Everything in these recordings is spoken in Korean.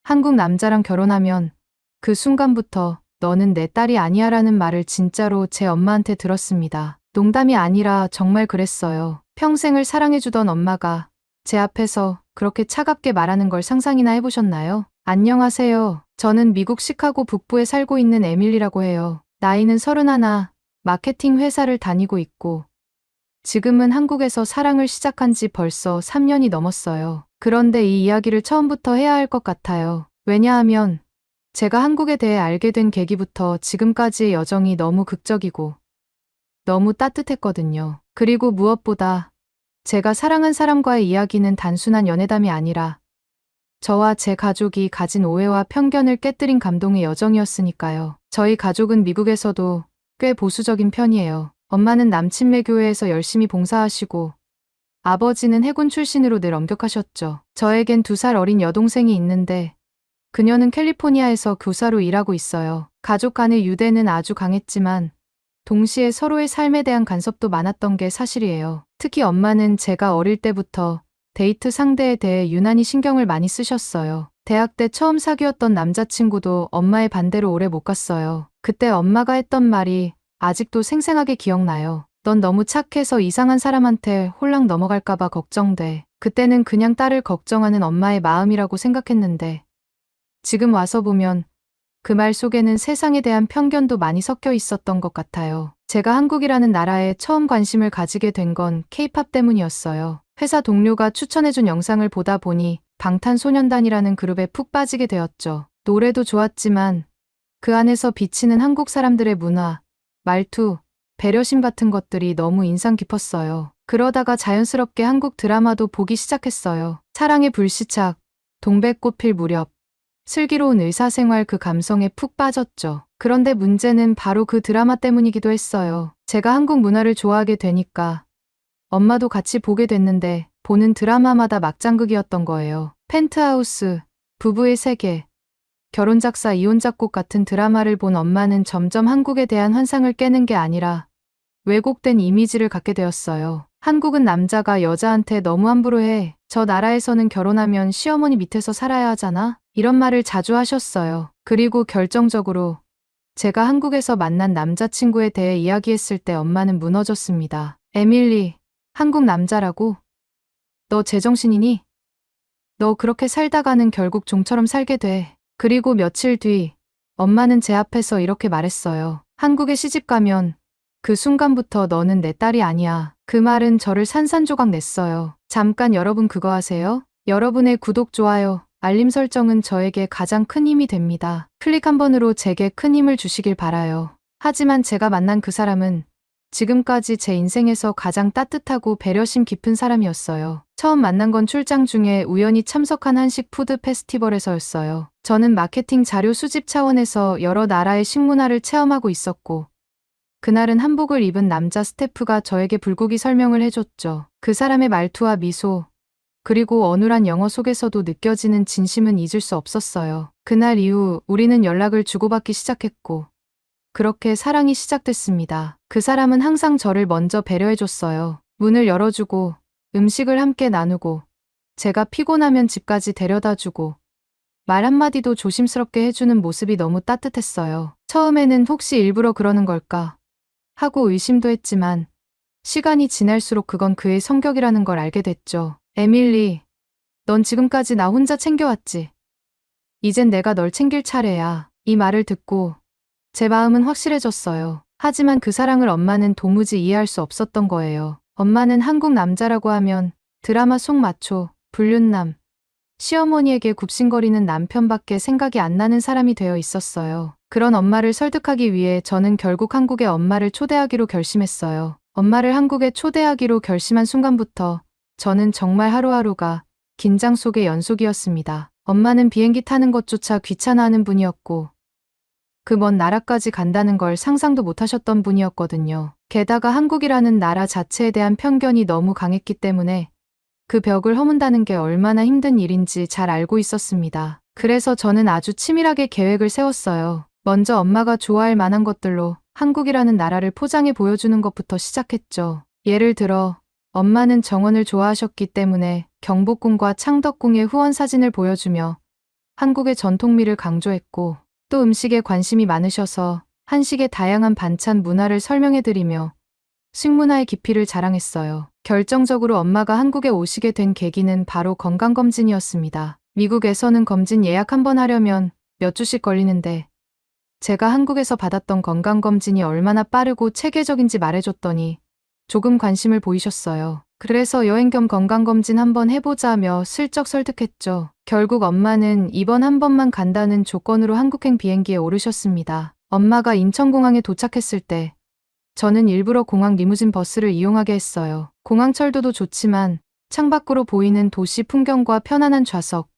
한국 남자랑 결혼하면 그 순간부터 너는 내 딸이 아니야 라는 말을 진짜로 제 엄마한테 들었습니다. 농담이 아니라 정말 그랬어요. 평생을 사랑해주던 엄마가 제 앞에서 그렇게 차갑게 말하는 걸 상상이나 해보셨나요? 안녕하세요. 저는 미국 시카고 북부에 살고 있는 에밀리라고 해요. 나이는 31, 마케팅 회사를 다니고 있고 지금은 한국에서 사랑을 시작한 지 벌써 3년이 넘었어요. 그런데 이 이야기를 처음부터 해야 할 것 같아요. 왜냐하면 제가 한국에 대해 알게 된 계기부터 지금까지의 여정이 너무 극적이고 너무 따뜻했거든요. 그리고 무엇보다 제가 사랑한 사람과의 이야기는 단순한 연애담이 아니라 저와 제 가족이 가진 오해와 편견을 깨뜨린 감동의 여정이었으니까요. 저희 가족은 미국에서도 꽤 보수적인 편이에요. 엄마는 남친매 교회에서 열심히 봉사하시고 아버지는 해군 출신으로 늘 엄격하셨죠. 저에겐 2살 어린 여동생이 있는데 그녀는 캘리포니아에서 교사로 일하고 있어요. 가족 간의 유대는 아주 강했지만 동시에 서로의 삶에 대한 간섭도 많았던 게 사실이에요. 특히 엄마는 제가 어릴 때부터 데이트 상대에 대해 유난히 신경을 많이 쓰셨어요. 대학 때 처음 사귀었던 남자친구도 엄마의 반대로 오래 못 갔어요. 그때 엄마가 했던 말이 아직도 생생하게 기억나요. 넌 너무 착해서 이상한 사람한테 홀랑 넘어갈까봐 걱정돼. 그때는 그냥 딸을 걱정하는 엄마의 마음이라고 생각했는데 지금 와서 보면 그 말 속에는 세상에 대한 편견도 많이 섞여 있었던 것 같아요. 제가 한국이라는 나라에 처음 관심을 가지게 된 건 케이팝 때문이었어요. 회사 동료가 추천해준 영상을 보다 보니 방탄소년단이라는 그룹에 푹 빠지게 되었죠. 노래도 좋았지만 그 안에서 비치는 한국 사람들의 문화, 말투, 배려심 같은 것들이 너무 인상 깊었어요. 그러다가 자연스럽게 한국 드라마도 보기 시작했어요. 사랑의 불시착, 동백꽃 필 무렵, 슬기로운 의사생활 그 감성에 푹 빠졌죠. 그런데 문제는 바로 그 드라마 때문이기도 했어요. 제가 한국 문화를 좋아하게 되니까 엄마도 같이 보게 됐는데 보는 드라마마다 막장극이었던 거예요. 펜트하우스, 부부의 세계, 결혼작사 이혼작곡 같은 드라마를 본 엄마는 점점 한국에 대한 환상을 깨는 게 아니라 왜곡된 이미지를 갖게 되었어요. 한국은 남자가 여자한테 너무 함부로 해. 저 나라에서는 결혼하면 시어머니 밑에서 살아야 하잖아. 이런 말을 자주 하셨어요. 그리고 결정적으로 제가 한국에서 만난 남자친구에 대해 이야기했을 때 엄마는 무너졌습니다. 에밀리, 한국 남자라고? 너 제정신이니? 너 그렇게 살다가는 결국 종처럼 살게 돼. 그리고 며칠 뒤 엄마는 제 앞에서 이렇게 말했어요. 한국에 시집 가면 그 순간부터 너는 내 딸이 아니야. 그 말은 저를 산산조각 냈어요. 잠깐 여러분 그거 아세요? 여러분의 구독, 좋아요, 알림 설정은 저에게 가장 큰 힘이 됩니다. 클릭 한 번으로 제게 큰 힘을 주시길 바라요. 하지만 제가 만난 그 사람은 지금까지 제 인생에서 가장 따뜻하고 배려심 깊은 사람이었어요. 처음 만난 건 출장 중에 우연히 참석한 한식 푸드 페스티벌에서였어요. 저는 마케팅 자료 수집 차원에서 여러 나라의 식문화를 체험하고 있었고 그날은 한복을 입은 남자 스태프가 저에게 불고기 설명을 해줬죠. 그 사람의 말투와 미소, 그리고 어눌한 영어 속에서도 느껴지는 진심은 잊을 수 없었어요. 그날 이후 우리는 연락을 주고받기 시작했고 그렇게 사랑이 시작됐습니다. 그 사람은 항상 저를 먼저 배려해줬어요. 문을 열어주고 음식을 함께 나누고 제가 피곤하면 집까지 데려다주고 말 한마디도 조심스럽게 해주는 모습이 너무 따뜻했어요. 처음에는 혹시 일부러 그러는 걸까 하고 의심도 했지만 시간이 지날수록 그건 그의 성격이라는 걸 알게 됐죠. 에밀리, 넌 지금까지 나 혼자 챙겨왔지. 이젠 내가 널 챙길 차례야. 이 말을 듣고 제 마음은 확실해졌어요. 하지만 그 사랑을 엄마는 도무지 이해할 수 없었던 거예요. 엄마는 한국 남자라고 하면 드라마 속 마초, 불륜남, 시어머니에게 굽신거리는 남편밖에 생각이 안 나는 사람이 되어 있었어요. 그런 엄마를 설득하기 위해 저는 결국 한국에 엄마를 초대하기로 결심했어요. 엄마를 한국에 초대하기로 결심한 순간부터 저는 정말 하루하루가 긴장 속의 연속이었습니다. 엄마는 비행기 타는 것조차 귀찮아하는 분이었고 그 먼 나라까지 간다는 걸 상상도 못하셨던 분이었거든요. 게다가 한국이라는 나라 자체에 대한 편견이 너무 강했기 때문에 그 벽을 허문다는 게 얼마나 힘든 일인지 잘 알고 있었습니다. 그래서 저는 아주 치밀하게 계획을 세웠어요. 먼저 엄마가 좋아할 만한 것들로 한국이라는 나라를 포장해 보여주는 것부터 시작했죠. 예를 들어 엄마는 정원을 좋아하셨기 때문에 경복궁과 창덕궁의 후원 사진을 보여주며 한국의 전통미를 강조했고 또 음식에 관심이 많으셔서 한식의 다양한 반찬 문화를 설명해드리며 식문화의 깊이를 자랑했어요. 결정적으로 엄마가 한국에 오시게 된 계기는 바로 건강검진이었습니다. 미국에서는 검진 예약 한번 하려면 몇 주씩 걸리는데 제가 한국에서 받았던 건강검진이 얼마나 빠르고 체계적인지 말해줬더니 조금 관심을 보이셨어요. 그래서 여행 겸 건강검진 한번 해보자며 슬쩍 설득했죠. 결국 엄마는 이번 한 번만 간다는 조건으로 한국행 비행기에 오르셨습니다. 엄마가 인천공항에 도착했을 때 저는 일부러 공항 리무진 버스를 이용하게 했어요. 공항 철도도 좋지만 창밖으로 보이는 도시 풍경과 편안한 좌석,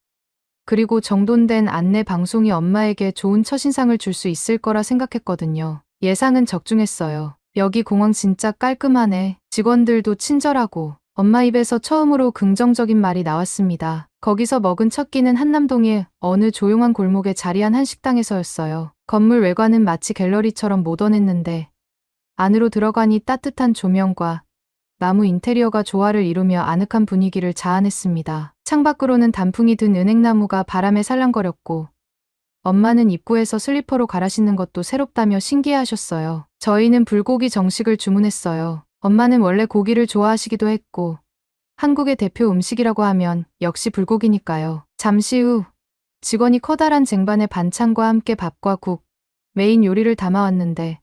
그리고 정돈된 안내 방송이 엄마에게 좋은 첫인상을 줄 수 있을 거라 생각했거든요. 예상은 적중했어요. 여기 공항 진짜 깔끔하네. 직원들도 친절하고. 엄마 입에서 처음으로 긍정적인 말이 나왔습니다. 거기서 먹은 첫 끼는 한남동의 어느 조용한 골목에 자리한 한식당에서였어요. 건물 외관은 마치 갤러리처럼 모던했는데 안으로 들어가니 따뜻한 조명과 나무 인테리어가 조화를 이루며 아늑한 분위기를 자아냈습니다. 창밖으로는 단풍이 든 은행나무가 바람에 살랑거렸고 엄마는 입구에서 슬리퍼로 갈아 신는 것도 새롭다며 신기해하셨어요. 저희는 불고기 정식을 주문했어요. 엄마는 원래 고기를 좋아하시기도 했고 한국의 대표 음식이라고 하면 역시 불고기니까요. 잠시 후 직원이 커다란 쟁반에 반찬과 함께 밥과 국, 메인 요리를 담아왔는데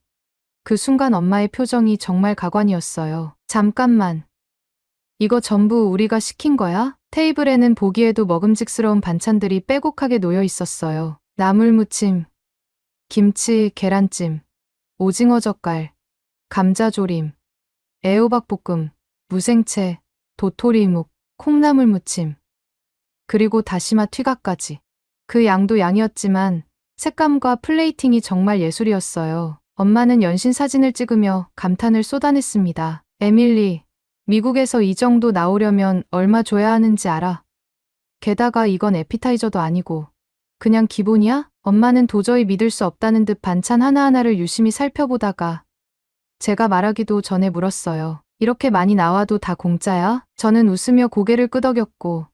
그 순간 엄마의 표정이 정말 가관이었어요. 잠깐만. 이거 전부 우리가 시킨 거야? 테이블에는 보기에도 먹음직스러운 반찬들이 빼곡하게 놓여 있었어요. 나물무침, 김치, 계란찜, 오징어 젓갈, 감자조림, 애호박볶음, 무생채, 도토리묵, 콩나물무침, 그리고 다시마 튀각까지. 그 양도 양이었지만 색감과 플레이팅이 정말 예술이었어요. 엄마는 연신 사진을 찍으며 감탄을 쏟아냈습니다. 에밀리, 미국에서 이 정도 나오려면 얼마 줘야 하는지 알아? 게다가 이건 에피타이저도 아니고 그냥 기본이야? 엄마는 도저히 믿을 수 없다는 듯 반찬 하나하나를 유심히 살펴보다가 제가 말하기도 전에 물었어요. 이렇게 많이 나와도 다 공짜야? 저는 웃으며 고개를 끄덕였고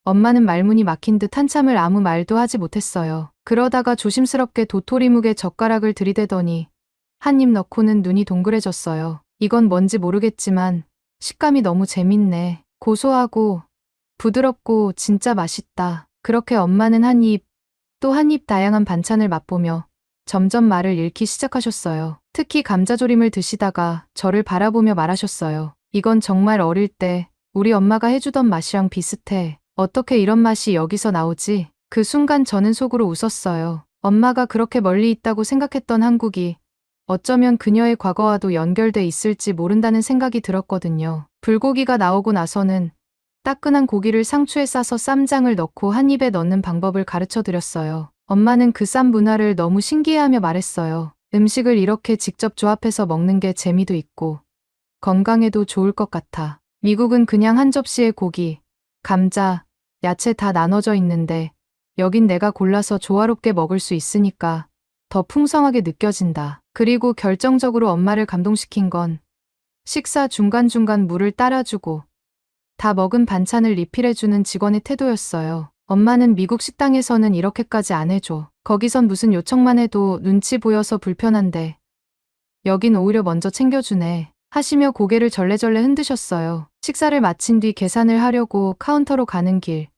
엄마는 말문이 막힌 듯 한참을 아무 말도 하지 못했어요. 그러다가 조심스럽게 도토리묵에 젓가락을 들이대더니 한 입 넣고는 눈이 동그래졌어요. 이건 뭔지 모르겠지만 식감이 너무 재밌네. 고소하고 부드럽고 진짜 맛있다. 그렇게 엄마는 한 입, 또 한 입 다양한 반찬을 맛보며 점점 말을 잃기 시작하셨어요. 특히 감자조림을 드시다가 저를 바라보며 말하셨어요. 이건 정말 어릴 때 우리 엄마가 해주던 맛이랑 비슷해. 어떻게 이런 맛이 여기서 나오지? 그 순간 저는 속으로 웃었어요. 엄마가 그렇게 멀리 있다고 생각했던 한국이 어쩌면 그녀의 과거와도 연결돼 있을지 모른다는 생각이 들었거든요. 불고기가 나오고 나서는 따끈한 고기를 상추에 싸서 쌈장을 넣고 한 입에 넣는 방법을 가르쳐 드렸어요. 엄마는 그 쌈 문화를 너무 신기해하며 말했어요. 음식을 이렇게 직접 조합해서 먹는 게 재미도 있고 건강에도 좋을 것 같아. 미국은 그냥 한 접시에 고기, 감자, 야채 다 나눠져 있는데 여긴 내가 골라서 조화롭게 먹을 수 있으니까 더 풍성하게 느껴진다. 그리고 결정적으로 엄마를 감동시킨 건 식사 중간중간 물을 따라주고 다 먹은 반찬을 리필해주는 직원의 태도였어요. 엄마는 미국 식당에서는 이렇게까지 안 해줘. 거기선 무슨 요청만 해도 눈치 보여서 불편한데 여긴 오히려 먼저 챙겨주네. 하시며 고개를 절레절레 흔드셨어요. 식사를 마친 뒤 계산을 하려고 카운터로 가는 길.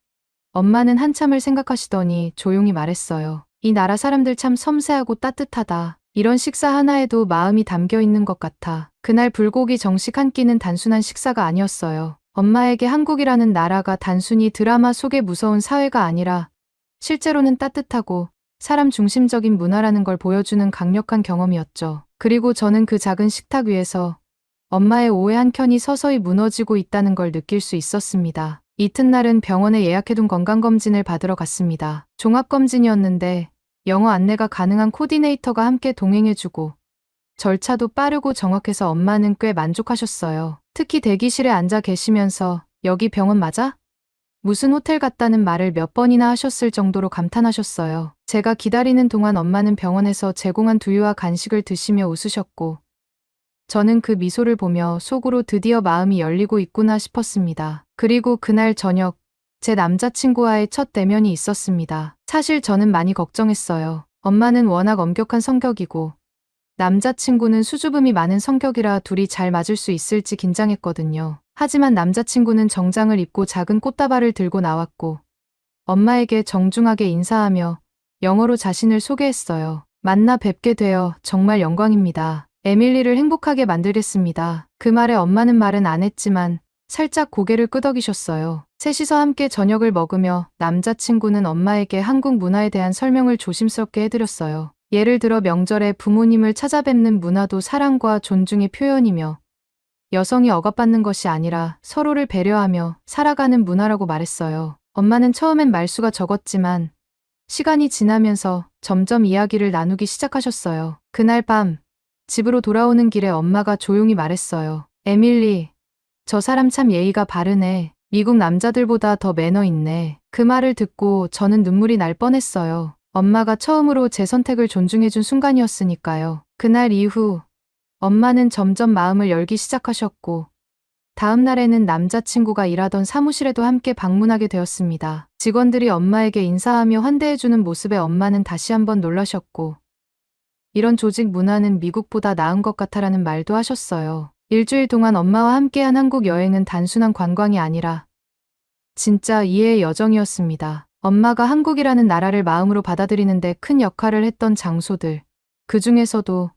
엄마는 한참을 생각하시더니 조용히 말했어요. 이 나라 사람들 참 섬세하고 따뜻하다. 이런 식사 하나에도 마음이 담겨 있는 것 같아. 그날 불고기 정식 한 끼는 단순한 식사가 아니었어요. 엄마에게 한국이라는 나라가 단순히 드라마 속의 무서운 사회가 아니라 실제로는 따뜻하고 사람 중심적인 문화라는 걸 보여주는 강력한 경험이었죠. 그리고 저는 그 작은 식탁 위에서 엄마의 오해 한 켠이 서서히 무너지고 있다는 걸 느낄 수 있었습니다. 이튿날은 병원에 예약해둔 건강검진을 받으러 갔습니다. 종합검진이었는데 영어 안내가 가능한 코디네이터가 함께 동행해주고 절차도 빠르고 정확해서 엄마는 꽤 만족하셨어요. 특히 대기실에 앉아 계시면서 여기 병원 맞아? 무슨 호텔 같다는 말을 몇 번이나 하셨을 정도로 감탄하셨어요. 제가 기다리는 동안 엄마는 병원에서 제공한 두유와 간식을 드시며 웃으셨고 저는 그 미소를 보며 속으로 드디어 마음이 열리고 있구나 싶었습니다. 그리고 그날 저녁 제 남자친구와의 첫 대면이 있었습니다. 사실 저는 많이 걱정했어요. 엄마는 워낙 엄격한 성격이고 남자친구는 수줍음이 많은 성격이라 둘이 잘 맞을 수 있을지 긴장했거든요. 하지만 남자친구는 정장을 입고 작은 꽃다발을 들고 나왔고 엄마에게 정중하게 인사하며 영어로 자신을 소개했어요. 만나 뵙게 되어 정말 영광입니다. 에밀리를 행복하게 만들겠습니다. 그 말에 엄마는 말은 안 했지만 살짝 고개를 끄덕이셨어요. 셋이서 함께 저녁을 먹으며 남자친구는 엄마에게 한국 문화에 대한 설명을 조심스럽게 해드렸어요. 예를 들어 명절에 부모님을 찾아뵙는 문화도 사랑과 존중의 표현이며 여성이 억압받는 것이 아니라 서로를 배려하며 살아가는 문화라고 말했어요. 엄마는 처음엔 말수가 적었지만 시간이 지나면서 점점 이야기를 나누기 시작하셨어요. 그날 밤 집으로 돌아오는 길에 엄마가 조용히 말했어요. 에밀리, 저 사람 참 예의가 바르네. 미국 남자들보다 더 매너 있네. 그 말을 듣고 저는 눈물이 날 뻔했어요. 엄마가 처음으로 제 선택을 존중해준 순간이었으니까요. 그날 이후 엄마는 점점 마음을 열기 시작하셨고 다음 날에는 남자친구가 일하던 사무실에도 함께 방문하게 되었습니다. 직원들이 엄마에게 인사하며 환대해주는 모습에 엄마는 다시 한번 놀라셨고 이런 조직 문화는 미국보다 나은 것 같아라는 말도 하셨어요. 일주일 동안 엄마와 함께한 한국 여행은 단순한 관광이 아니라 진짜 이해의 여정이었습니다. 엄마가 한국이라는 나라를 마음으로 받아들이는데 큰 역할을 했던 장소들. 그 중에서도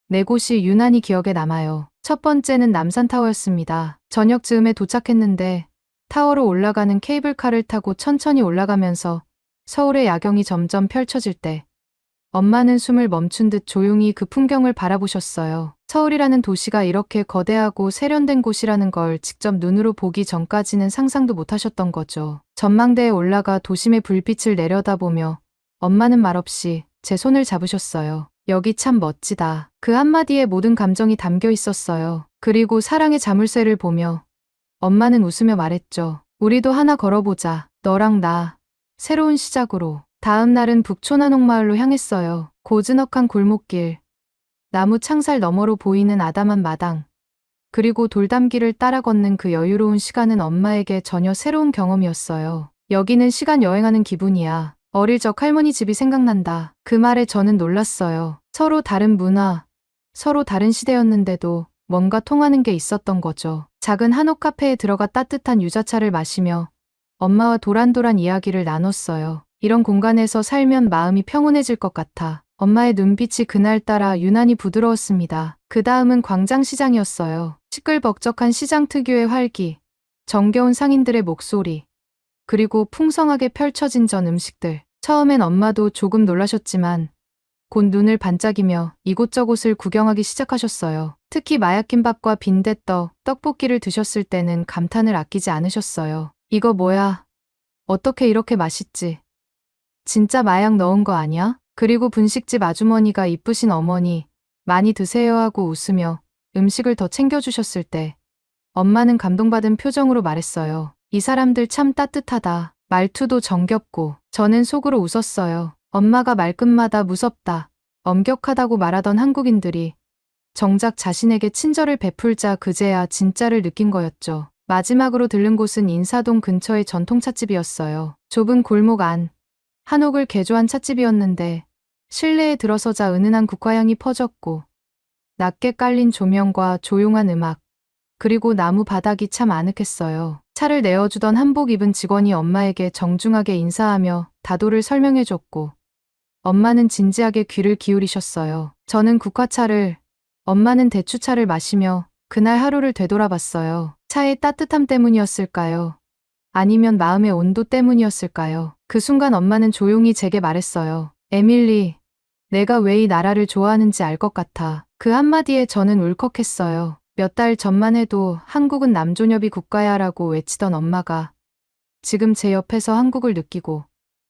네 곳이 유난히 기억에 남아요. 첫 번째는 남산타워였습니다. 저녁 즈음에 도착했는데 타워로 올라가는 케이블카를 타고 천천히 올라가면서 서울의 야경이 점점 펼쳐질 때 엄마는 숨을 멈춘 듯 조용히 그 풍경을 바라보셨어요. 서울이라는 도시가 이렇게 거대하고 세련된 곳이라는 걸 직접 눈으로 보기 전까지는 상상도 못하셨던 거죠. 전망대에 올라가 도심의 불빛을 내려다보며 엄마는 말없이 제 손을 잡으셨어요. 여기 참 멋지다. 그 한마디에 모든 감정이 담겨 있었어요. 그리고 사랑의 자물쇠를 보며 엄마는 웃으며 말했죠. 우리도 하나 걸어보자. 너랑 나. 새로운 시작으로. 다음 날은 북촌 한옥마을로 향했어요. 고즈넉한 골목길, 나무 창살 너머로 보이는 아담한 마당, 그리고 돌담길을 따라 걷는 그 여유로운 시간은 엄마에게 전혀 새로운 경험이었어요. 여기는 시간 여행하는 기분이야. 어릴 적 할머니 집이 생각난다. 그 말에 저는 놀랐어요. 서로 다른 문화, 서로 다른 시대였는데도 뭔가 통하는 게 있었던 거죠. 작은 한옥 카페에 들어가 따뜻한 유자차를 마시며 엄마와 도란도란 이야기를 나눴어요. 이런 공간에서 살면 마음이 평온해질 것 같아. 엄마의 눈빛이 그날따라 유난히 부드러웠습니다. 그 다음은 광장시장이었어요. 시끌벅적한 시장 특유의 활기, 정겨운 상인들의 목소리, 그리고 풍성하게 펼쳐진 전 음식들. 처음엔 엄마도 조금 놀라셨지만 곧 눈을 반짝이며 이곳저곳을 구경하기 시작하셨어요. 특히 마약김밥과 빈대떡, 떡볶이를 드셨을 때는 감탄을 아끼지 않으셨어요. 이거 뭐야? 어떻게 이렇게 맛있지? 진짜 마약 넣은 거 아니야? 그리고 분식집 아주머니가 이쁘신 어머니, 많이 드세요 하고 웃으며 음식을 더 챙겨주셨을 때 엄마는 감동받은 표정으로 말했어요. 이 사람들 참 따뜻하다. 말투도 정겹고. 저는 속으로 웃었어요. 엄마가 말끝마다 무섭다, 엄격하다고 말하던 한국인들이 정작 자신에게 친절을 베풀자 그제야 진짜를 느낀 거였죠. 마지막으로 들른 곳은 인사동 근처의 전통찻집이었어요. 좁은 골목 안, 한옥을 개조한 찻집이었는데 실내에 들어서자 은은한 국화향이 퍼졌고 낮게 깔린 조명과 조용한 음악, 그리고 나무 바닥이 참 아늑했어요. 차를 내어주던 한복 입은 직원이 엄마에게 정중하게 인사하며 다도를 설명해줬고 엄마는 진지하게 귀를 기울이셨어요. 저는 국화차를, 엄마는 대추차를 마시며 그날 하루를 되돌아봤어요. 차의 따뜻함 때문이었을까요? 아니면 마음의 온도 때문이었을까요? 그 순간 엄마는 조용히 제게 말했어요. 에밀리, 내가 왜 이 나라를 좋아하는지 알 것 같아. 그 한마디에 저는 울컥했어요. 몇 달 전만 해도 한국은 남존여비 국가야라고 외치던 엄마가 지금 제 옆에서 한국을 느끼고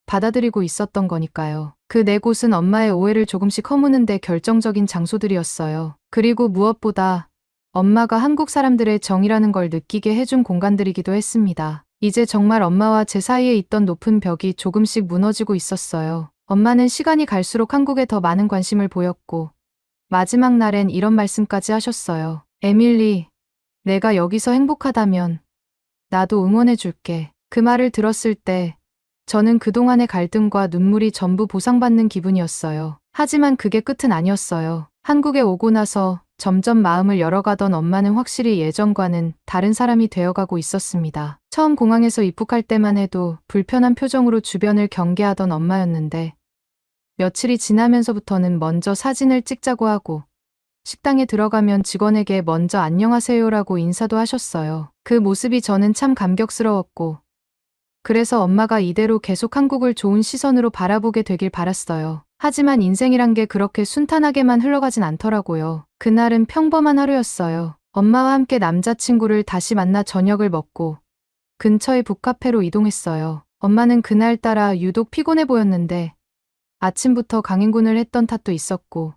받아들이고 있었던 거니까요. 그 네 곳은 엄마의 오해를 조금씩 허무는데 결정적인 장소들이었어요. 그리고 무엇보다 엄마가 한국 사람들의 정이라는 걸 느끼게 해준 공간들이기도 했습니다. 이제 정말 엄마와 제 사이에 있던 높은 벽이 조금씩 무너지고 있었어요. 엄마는 시간이 갈수록 한국에 더 많은 관심을 보였고 마지막 날엔 이런 말씀까지 하셨어요. 에밀리, 내가 여기서 행복하다면 나도 응원해줄게. 그 말을 들었을 때 저는 그동안의 갈등과 눈물이 전부 보상받는 기분이었어요. 하지만 그게 끝은 아니었어요. 한국에 오고 나서 점점 마음을 열어가던 엄마는 확실히 예전과는 다른 사람이 되어가고 있었습니다. 처음 공항에서 입국할 때만 해도 불편한 표정으로 주변을 경계하던 엄마였는데 며칠이 지나면서부터는 먼저 사진을 찍자고 하고 식당에 들어가면 직원에게 먼저 안녕하세요라고 인사도 하셨어요. 그 모습이 저는 참 감격스러웠고 그래서 엄마가 이대로 계속 한국을 좋은 시선으로 바라보게 되길 바랐어요. 하지만 인생이란 게 그렇게 순탄하게만 흘러가진 않더라고요. 그날은 평범한 하루였어요. 엄마와 함께 남자친구를 다시 만나 저녁을 먹고 근처의 북카페로 이동했어요. 엄마는 그날따라 유독 피곤해 보였는데 아침부터 강행군을 했던 탓도 있었고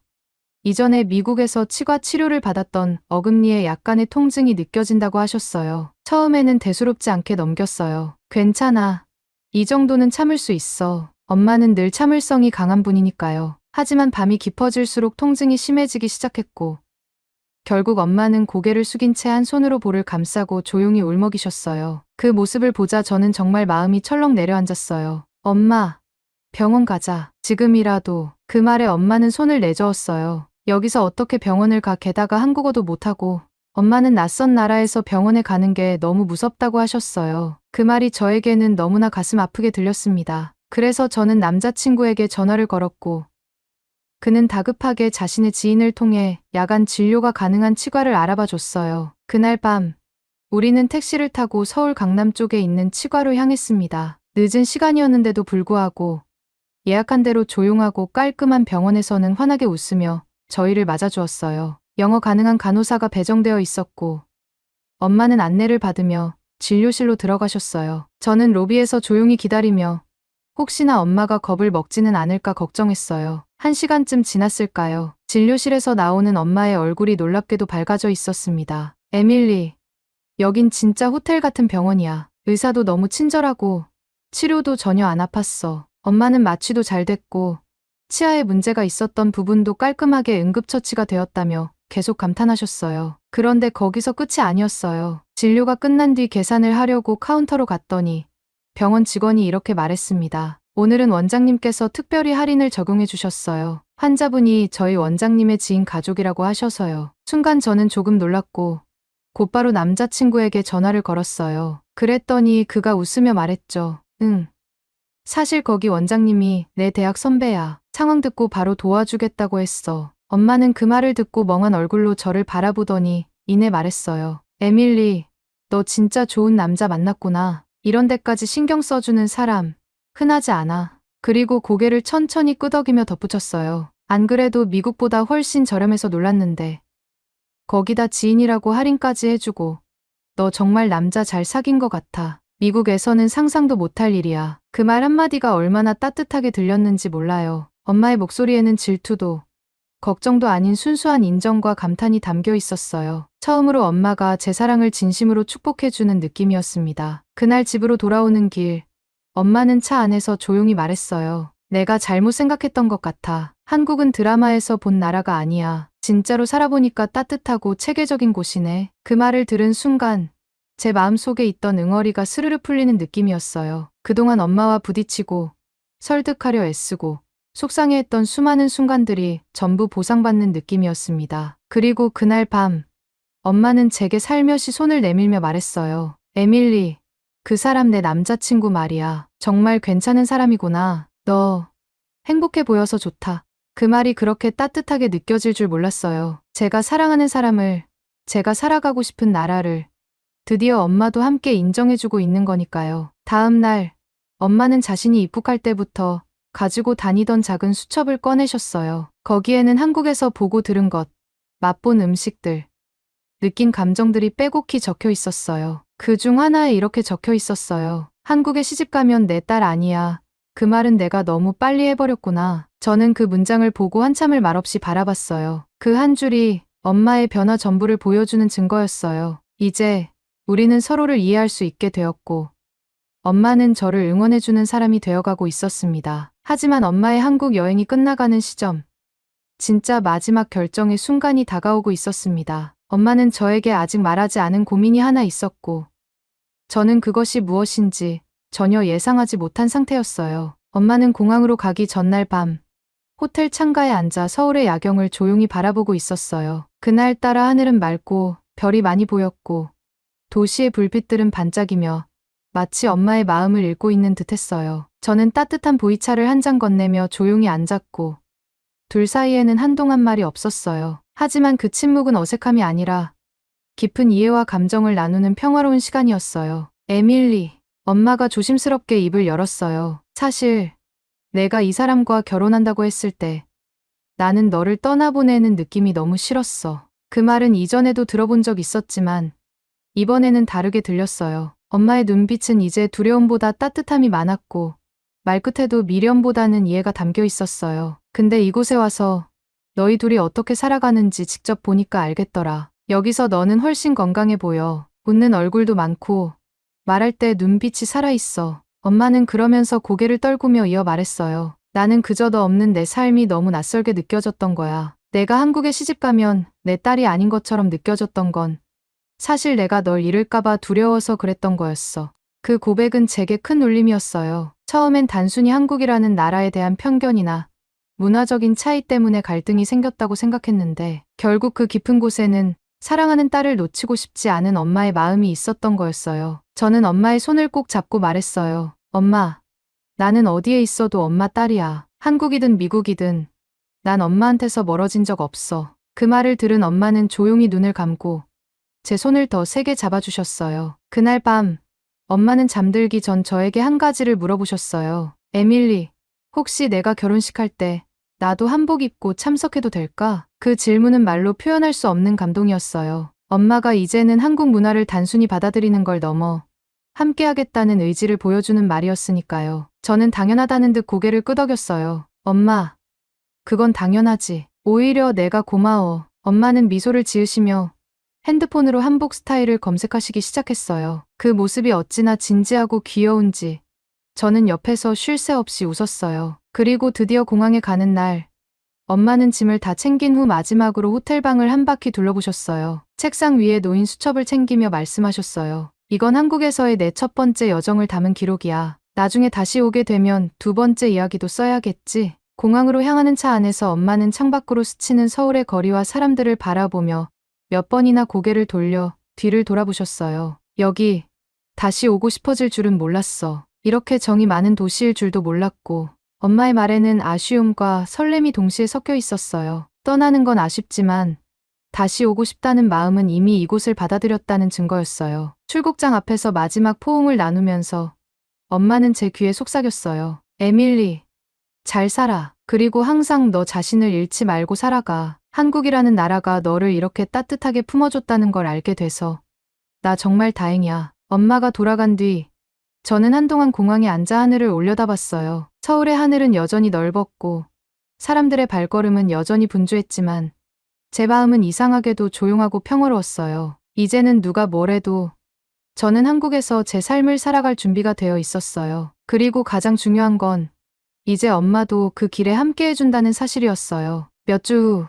이전에 미국에서 치과 치료를 받았던 어금니에 약간의 통증이 느껴진다고 하셨어요. 처음에는 대수롭지 않게 넘겼어요. 괜찮아. 이 정도는 참을 수 있어. 엄마는 늘 참을성이 강한 분이니까요. 하지만 밤이 깊어질수록 통증이 심해지기 시작했고 결국 엄마는 고개를 숙인 채 한 손으로 볼을 감싸고 조용히 울먹이셨어요. 그 모습을 보자 저는 정말 마음이 철렁 내려앉았어요. 엄마, 병원 가자. 지금이라도. 그 말에 엄마는 손을 내저었어요. 여기서 어떻게 병원을 가, 게다가 한국어도 못하고. 엄마는 낯선 나라에서 병원에 가는 게 너무 무섭다고 하셨어요. 그 말이 저에게는 너무나 가슴 아프게 들렸습니다. 그래서 저는 남자친구에게 전화를 걸었고 그는 다급하게 자신의 지인을 통해 야간 진료가 가능한 치과를 알아봐 줬어요. 그날 밤 우리는 택시를 타고 서울 강남 쪽에 있는 치과로 향했습니다. 늦은 시간이었는데도 불구하고 예약한 대로 조용하고 깔끔한 병원에서는 환하게 웃으며 저희를 맞아주었어요. 영어 가능한 간호사가 배정되어 있었고 엄마는 안내를 받으며 진료실로 들어가셨어요. 저는 로비에서 조용히 기다리며 혹시나 엄마가 겁을 먹지는 않을까 걱정했어요. 1시간쯤 지났을까요? 진료실에서 나오는 엄마의 얼굴이 놀랍게도 밝아져 있었습니다. 에밀리, 여긴 진짜 호텔 같은 병원이야. 의사도 너무 친절하고 치료도 전혀 안 아팠어. 엄마는 마취도 잘 됐고 치아에 문제가 있었던 부분도 깔끔하게 응급처치가 되었다며 계속 감탄하셨어요. 그런데 거기서 끝이 아니었어요. 진료가 끝난 뒤 계산을 하려고 카운터로 갔더니 병원 직원이 이렇게 말했습니다. 오늘은 원장님께서 특별히 할인을 적용해 주셨어요. 환자분이 저희 원장님의 지인 가족이라고 하셔서요. 순간 저는 조금 놀랐고 곧바로 남자친구에게 전화를 걸었어요. 그랬더니 그가 웃으며 말했죠. 응. 사실 거기 원장님이 내 대학 선배야. 상황 듣고 바로 도와주겠다고 했어. 엄마는 그 말을 듣고 멍한 얼굴로 저를 바라보더니 이내 말했어요. 에밀리, 너 진짜 좋은 남자 만났구나. 이런 데까지 신경 써주는 사람 흔하지 않아. 그리고 고개를 천천히 끄덕이며 덧붙였어요. 안 그래도 미국보다 훨씬 저렴해서 놀랐는데 거기다 지인이라고 할인까지 해주고 너 정말 남자 잘 사귄 것 같아. 미국에서는 상상도 못할 일이야. 그 말 한마디가 얼마나 따뜻하게 들렸는지 몰라요. 엄마의 목소리에는 질투도 걱정도 아닌 순수한 인정과 감탄이 담겨 있었어요. 처음으로 엄마가 제 사랑을 진심으로 축복해주는 느낌이었습니다. 그날 집으로 돌아오는 길, 엄마는 차 안에서 조용히 말했어요. 내가 잘못 생각했던 것 같아. 한국은 드라마에서 본 나라가 아니야. 진짜로 살아보니까 따뜻하고 체계적인 곳이네. 그 말을 들은 순간 제 마음속에 있던 응어리가 스르르 풀리는 느낌이었어요. 그동안 엄마와 부딪히고 설득하려 애쓰고 속상해했던 수많은 순간들이 전부 보상받는 느낌이었습니다. 그리고 그날 밤 엄마는 제게 살며시 손을 내밀며 말했어요. 에밀리, 그 사람 내 남자친구 말이야. 정말 괜찮은 사람이구나. 너 행복해 보여서 좋다. 그 말이 그렇게 따뜻하게 느껴질 줄 몰랐어요. 제가 사랑하는 사람을, 제가 살아가고 싶은 나라를 드디어 엄마도 함께 인정해주고 있는 거니까요. 다음 날 엄마는 자신이 입국할 때부터 가지고 다니던 작은 수첩을 꺼내셨어요. 거기에는 한국에서 보고 들은 것, 맛본 음식들, 느낀 감정들이 빼곡히 적혀 있었어요. 그 중 하나에 이렇게 적혀 있었어요. 한국에 시집가면 내 딸 아니야. 그 말은 내가 너무 빨리 해버렸구나. 저는 그 문장을 보고 한참을 말없이 바라봤어요. 그 한 줄이 엄마의 변화 전부를 보여주는 증거였어요. 이제 우리는 서로를 이해할 수 있게 되었고 엄마는 저를 응원해주는 사람이 되어가고 있었습니다. 하지만 엄마의 한국 여행이 끝나가는 시점, 진짜 마지막 결정의 순간이 다가오고 있었습니다. 엄마는 저에게 아직 말하지 않은 고민이 하나 있었고 저는 그것이 무엇인지 전혀 예상하지 못한 상태였어요. 엄마는 공항으로 가기 전날 밤 호텔 창가에 앉아 서울의 야경을 조용히 바라보고 있었어요. 그날따라 하늘은 맑고 별이 많이 보였고 도시의 불빛들은 반짝이며 마치 엄마의 마음을 읽고 있는 듯했어요. 저는 따뜻한 보이차를 한 잔 건네며 조용히 앉았고 둘 사이에는 한동안 말이 없었어요. 하지만 그 침묵은 어색함이 아니라 깊은 이해와 감정을 나누는 평화로운 시간이었어요. 에밀리, 엄마가 조심스럽게 입을 열었어요. 사실 내가 이 사람과 결혼한다고 했을 때 나는 너를 떠나보내는 느낌이 너무 싫었어. 그 말은 이전에도 들어본 적 있었지만 이번에는 다르게 들렸어요. 엄마의 눈빛은 이제 두려움보다 따뜻함이 많았고 말끝에도 미련보다는 이해가 담겨 있었어요. 근데 이곳에 와서 너희 둘이 어떻게 살아가는지 직접 보니까 알겠더라. 여기서 너는 훨씬 건강해 보여. 웃는 얼굴도 많고 말할 때 눈빛이 살아있어. 엄마는 그러면서 고개를 떨구며 이어 말했어요. 나는 그저 너 없는 내 삶이 너무 낯설게 느껴졌던 거야. 내가 한국에 시집가면 내 딸이 아닌 것처럼 느껴졌던 건 사실 내가 널 잃을까봐 두려워서 그랬던 거였어. 그 고백은 제게 큰 울림이었어요. 처음엔 단순히 한국이라는 나라에 대한 편견이나 문화적인 차이 때문에 갈등이 생겼다고 생각했는데 결국 그 깊은 곳에는 사랑하는 딸을 놓치고 싶지 않은 엄마의 마음이 있었던 거였어요. 저는 엄마의 손을 꼭 잡고 말했어요. 엄마, 나는 어디에 있어도 엄마 딸이야. 한국이든 미국이든 난 엄마한테서 멀어진 적 없어. 그 말을 들은 엄마는 조용히 눈을 감고 제 손을 더 세게 잡아주셨어요. 그날 밤 엄마는 잠들기 전 저에게 한 가지를 물어보셨어요. 에밀리, 혹시 내가 결혼식 할 때 나도 한복 입고 참석해도 될까? 그 질문은 말로 표현할 수 없는 감동이었어요. 엄마가 이제는 한국 문화를 단순히 받아들이는 걸 넘어 함께하겠다는 의지를 보여주는 말이었으니까요. 저는 당연하다는 듯 고개를 끄덕였어요. 엄마, 그건 당연하지. 오히려 내가 고마워. 엄마는 미소를 지으시며 핸드폰으로 한복 스타일을 검색하시기 시작했어요. 그 모습이 어찌나 진지하고 귀여운지 저는 옆에서 쉴 새 없이 웃었어요. 그리고 드디어 공항에 가는 날 엄마는 짐을 다 챙긴 후 마지막으로 호텔방을 한 바퀴 둘러보셨어요. 책상 위에 놓인 수첩을 챙기며 말씀하셨어요. 이건 한국에서의 내 첫 번째 여정을 담은 기록이야. 나중에 다시 오게 되면 두 번째 이야기도 써야겠지. 공항으로 향하는 차 안에서 엄마는 창밖으로 스치는 서울의 거리와 사람들을 바라보며 몇 번이나 고개를 돌려 뒤를 돌아보셨어요. 여기 다시 오고 싶어질 줄은 몰랐어. 이렇게 정이 많은 도시일 줄도 몰랐고 엄마의 말에는 아쉬움과 설렘이 동시에 섞여 있었어요. 떠나는 건 아쉽지만 다시 오고 싶다는 마음은 이미 이곳을 받아들였다는 증거였어요. 출국장 앞에서 마지막 포옹을 나누면서 엄마는 제 귀에 속삭였어요. 에밀리, 잘 살아. 그리고 항상 너 자신을 잃지 말고 살아가. 한국이라는 나라가 너를 이렇게 따뜻하게 품어줬다는 걸 알게 돼서 나 정말 다행이야. 엄마가 돌아간 뒤 저는 한동안 공항에 앉아 하늘을 올려다봤어요. 서울의 하늘은 여전히 넓었고 사람들의 발걸음은 여전히 분주했지만 제 마음은 이상하게도 조용하고 평화로웠어요. 이제는 누가 뭐래도 저는 한국에서 제 삶을 살아갈 준비가 되어 있었어요. 그리고 가장 중요한 건 이제 엄마도 그 길에 함께 해준다는 사실이었어요. 몇 주 후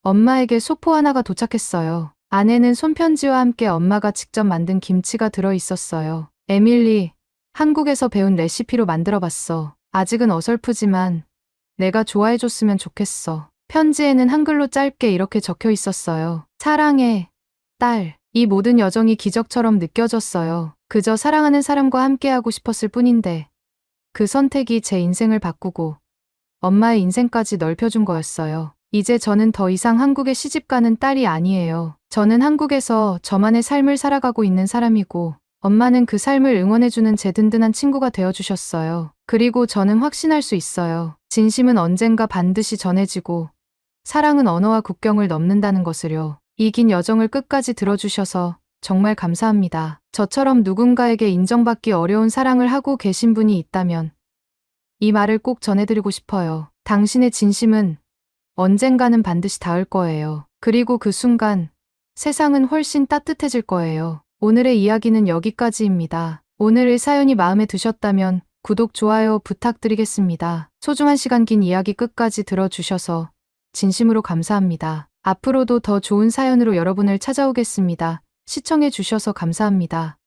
엄마에게 소포 하나가 도착했어요. 안에는 손편지와 함께 엄마가 직접 만든 김치가 들어 있었어요. 에밀리, 한국에서 배운 레시피로 만들어봤어. 아직은 어설프지만 내가 좋아해줬으면 좋겠어. 편지에는 한글로 짧게 이렇게 적혀 있었어요. 사랑해, 딸. 이 모든 여정이 기적처럼 느껴졌어요. 그저 사랑하는 사람과 함께하고 싶었을 뿐인데 그 선택이 제 인생을 바꾸고 엄마의 인생까지 넓혀준 거였어요. 이제 저는 더 이상 한국에 시집가는 딸이 아니에요. 저는 한국에서 저만의 삶을 살아가고 있는 사람이고 엄마는 그 삶을 응원해주는 제 든든한 친구가 되어주셨어요. 그리고 저는 확신할 수 있어요. 진심은 언젠가 반드시 전해지고 사랑은 언어와 국경을 넘는다는 것을요. 이 긴 여정을 끝까지 들어주셔서 정말 감사합니다. 저처럼 누군가에게 인정받기 어려운 사랑을 하고 계신 분이 있다면 이 말을 꼭 전해드리고 싶어요. 당신의 진심은 언젠가는 반드시 닿을 거예요. 그리고 그 순간 세상은 훨씬 따뜻해질 거예요. 오늘의 이야기는 여기까지입니다. 오늘의 사연이 마음에 드셨다면 구독, 좋아요 부탁드리겠습니다. 소중한 시간 긴 이야기 끝까지 들어주셔서 진심으로 감사합니다. 앞으로도 더 좋은 사연으로 여러분을 찾아오겠습니다. 시청해 주셔서 감사합니다.